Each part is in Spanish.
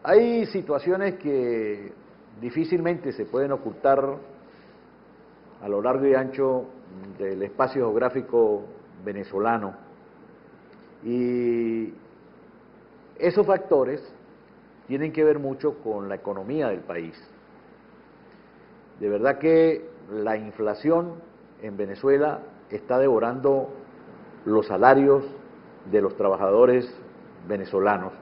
Hay situaciones que difícilmente se pueden ocultar a lo largo y ancho del espacio geográfico venezolano, y esos factores tienen que ver mucho con la economía del país. De verdad que la inflación en Venezuela está devorando los salarios de los trabajadores venezolanos.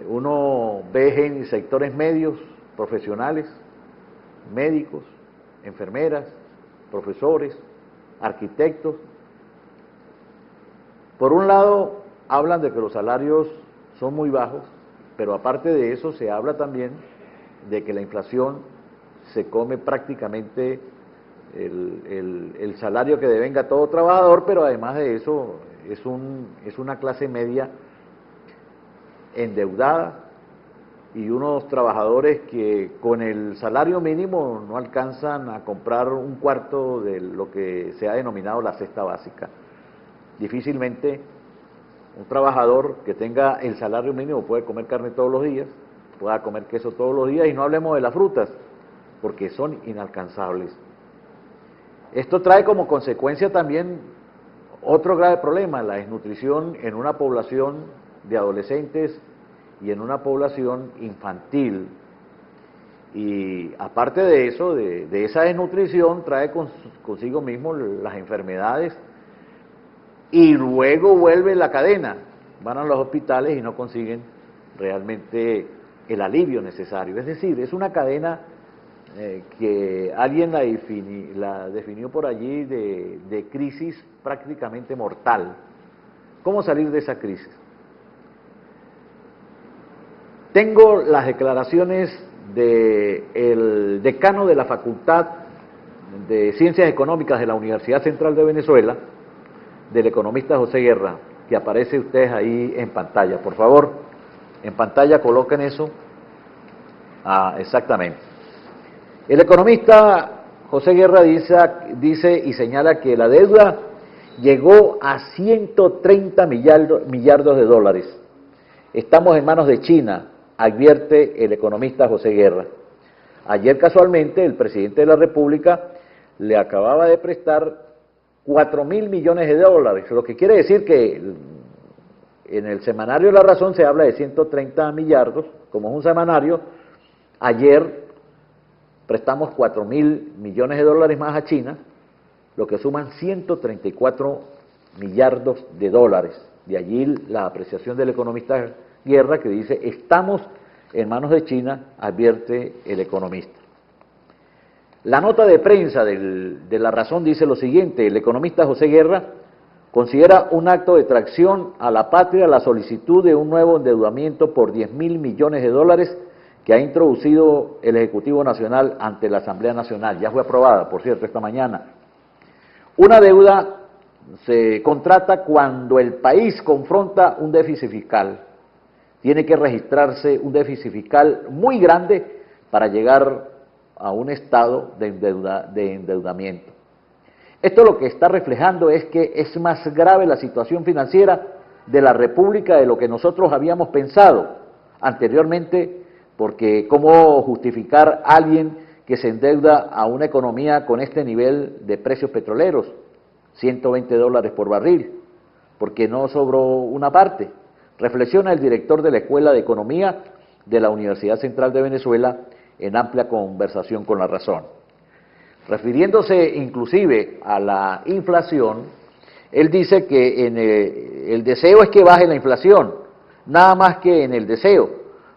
Uno ve en sectores medios, profesionales, médicos, enfermeras, profesores, arquitectos. Por un lado, hablan de que los salarios son muy bajos, pero aparte de eso se habla también de que la inflación se come prácticamente el salario que devenga todo trabajador, pero además de eso es una clase media endeudada y unos trabajadores que con el salario mínimo no alcanzan a comprar un cuarto de lo que se ha denominado la cesta básica. Difícilmente un trabajador que tenga el salario mínimo puede comer carne todos los días, pueda comer queso todos los días, y no hablemos de las frutas, porque son inalcanzables. Esto trae como consecuencia también otro grave problema, la desnutrición en una población de adolescentes y en una población infantil. Y aparte de eso, de esa desnutrición, trae consigo mismo las enfermedades, y luego vuelve la cadena, van a los hospitales y no consiguen realmente el alivio necesario. Es decir, es una cadena que alguien la definió por allí de crisis prácticamente mortal. ¿Cómo salir de esa crisis? Tengo las declaraciones del decano de la Facultad de Ciencias Económicas de la Universidad Central de Venezuela, del economista José Guerra, que aparece ustedes ahí en pantalla. Por favor, en pantalla coloquen eso. Exactamente. El economista José Guerra dice y señala que la deuda llegó a 130 millardos de dólares. Estamos en manos de China, advierte el economista José Guerra. Ayer casualmente el presidente de la República le acababa de prestar 4.000 millones de dólares, lo que quiere decir que en el semanario La Razón se habla de 130 millardos, como es un semanario. Ayer prestamos 4.000 millones de dólares más a China, lo que suman 134 millardos de dólares. De allí la apreciación del economista Guerra, que dice: estamos en manos de China, advierte el economista. La nota de prensa de La Razón dice lo siguiente: el economista José Guerra considera un acto de traición a la patria la solicitud de un nuevo endeudamiento por 10.000 millones de dólares que ha introducido el Ejecutivo Nacional ante la Asamblea Nacional. Ya fue aprobada, por cierto, esta mañana. Una deuda se contrata cuando el país confronta un déficit fiscal. Tiene que registrarse un déficit fiscal muy grande para llegar a un estado de endeudamiento. Esto lo que está reflejando es que es más grave la situación financiera de la República de lo que nosotros habíamos pensado anteriormente, porque ¿cómo justificar a alguien que se endeuda a una economía con este nivel de precios petroleros? 120 dólares por barril, porque no sobró una parte. Reflexiona el director de la Escuela de Economía de la Universidad Central de Venezuela en amplia conversación con La Razón. Refiriéndose inclusive a la inflación, él dice que el deseo es que baje la inflación, nada más que en el deseo,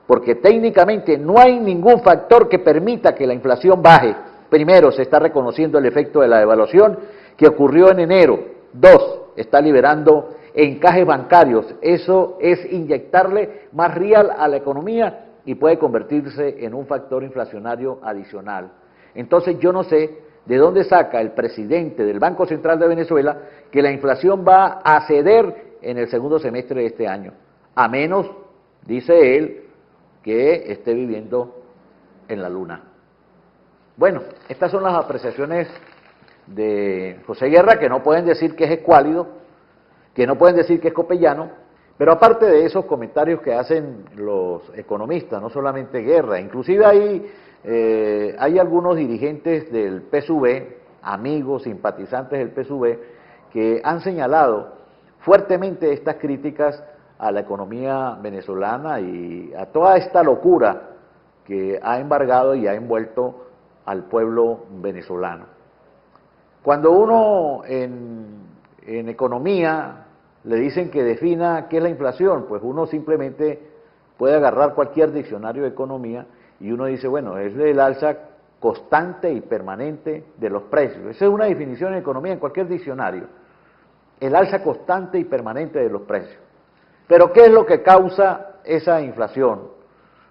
porque técnicamente no hay ningún factor que permita que la inflación baje. Primero, se está reconociendo el efecto de la devaluación que ocurrió en enero. Dos, está liberando encajes bancarios. Eso es inyectarle más real a la economía y puede convertirse en un factor inflacionario adicional. Entonces yo no sé de dónde saca el presidente del Banco Central de Venezuela que la inflación va a ceder en el segundo semestre de este año, a menos, dice él, que esté viviendo en la luna. Bueno, estas son las apreciaciones de José Guerra, que no pueden decir que es escuálido, que no pueden decir que es copellano, Pero aparte de esos comentarios que hacen los economistas, no solamente Guerra, inclusive hay algunos dirigentes del PSUV, amigos, simpatizantes del PSUV, que han señalado fuertemente estas críticas a la economía venezolana y a toda esta locura que ha embargado y ha envuelto al pueblo venezolano. Cuando uno en economía le dicen que defina qué es la inflación, pues uno simplemente puede agarrar cualquier diccionario de economía y uno dice, bueno, es el alza constante y permanente de los precios. Esa es una definición en economía en cualquier diccionario, el alza constante y permanente de los precios. Pero ¿qué es lo que causa esa inflación?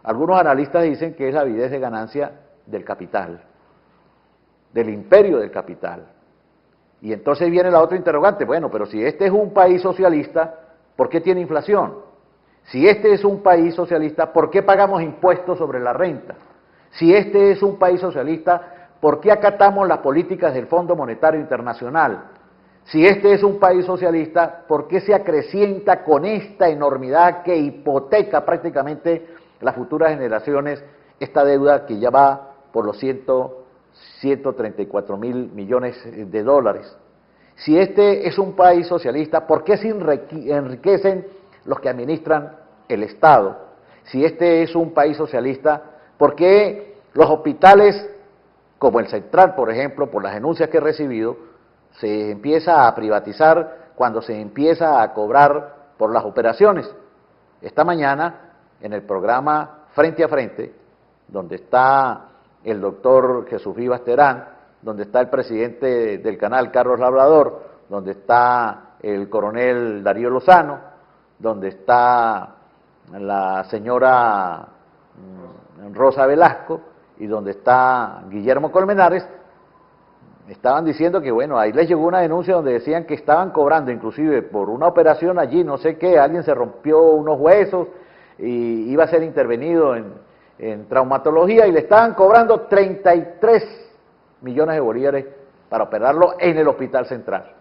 Algunos analistas dicen que es la avidez de ganancia del capital, del imperio del capital. Y entonces viene la otra interrogante, bueno, pero si este es un país socialista, ¿por qué tiene inflación? Si este es un país socialista, ¿por qué pagamos impuestos sobre la renta? Si este es un país socialista, ¿por qué acatamos las políticas del Fondo Monetario Internacional? Si este es un país socialista, ¿por qué se acrecienta con esta enormidad que hipoteca prácticamente las futuras generaciones esta deuda que ya va por los 134.000 millones de dólares? Si este es un país socialista, ¿por qué se enriquecen los que administran el Estado? Si este es un país socialista, ¿por qué los hospitales, como el Central, por ejemplo, por las denuncias que he recibido, se empieza a privatizar cuando se empieza a cobrar por las operaciones? Esta mañana, en el programa Frente a Frente, donde está el doctor Jesús Vivas Terán, donde está el presidente del canal Carlos Labrador, donde está el coronel Darío Lozano, donde está la señora Rosa Velasco y donde está Guillermo Colmenares, estaban diciendo que, bueno, ahí les llegó una denuncia donde decían que estaban cobrando, inclusive por una operación allí, no sé qué, alguien se rompió unos huesos y iba a ser intervenido en traumatología y le estaban cobrando 33 millones de bolívares para operarlo en el Hospital Central.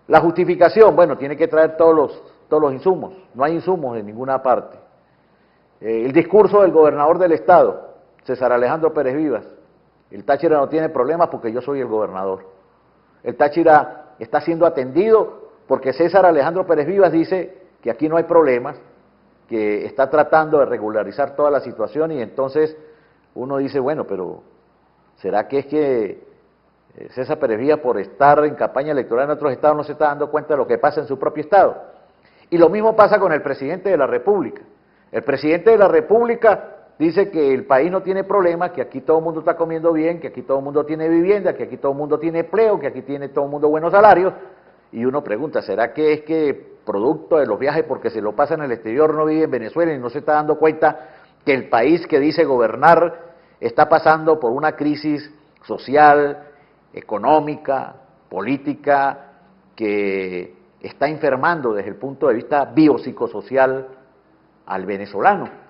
La justificación, bueno, tiene que traer todos los insumos, no hay insumos en ninguna parte. El discurso del gobernador del estado, César Alejandro Pérez Vivas, el Táchira no tiene problemas porque yo soy el gobernador. El Táchira está siendo atendido porque César Alejandro Pérez Vivas dice que aquí no hay problemas, que está tratando de regularizar toda la situación y entonces uno dice, bueno, pero ¿será que es que César Pérez Vivas por estar en campaña electoral en otros estados no se está dando cuenta de lo que pasa en su propio estado? Y lo mismo pasa con el presidente de la República. El presidente de la República dice que el país no tiene problemas, que aquí todo el mundo está comiendo bien, que aquí todo el mundo tiene vivienda, que aquí todo el mundo tiene empleo, que aquí tiene todo el mundo buenos salarios. Y uno pregunta, ¿será que es que producto de los viajes porque se lo pasa en el exterior no vive en Venezuela y no se está dando cuenta que el país que dice gobernar está pasando por una crisis social, económica, política, que está enfermando desde el punto de vista biopsicosocial al venezolano?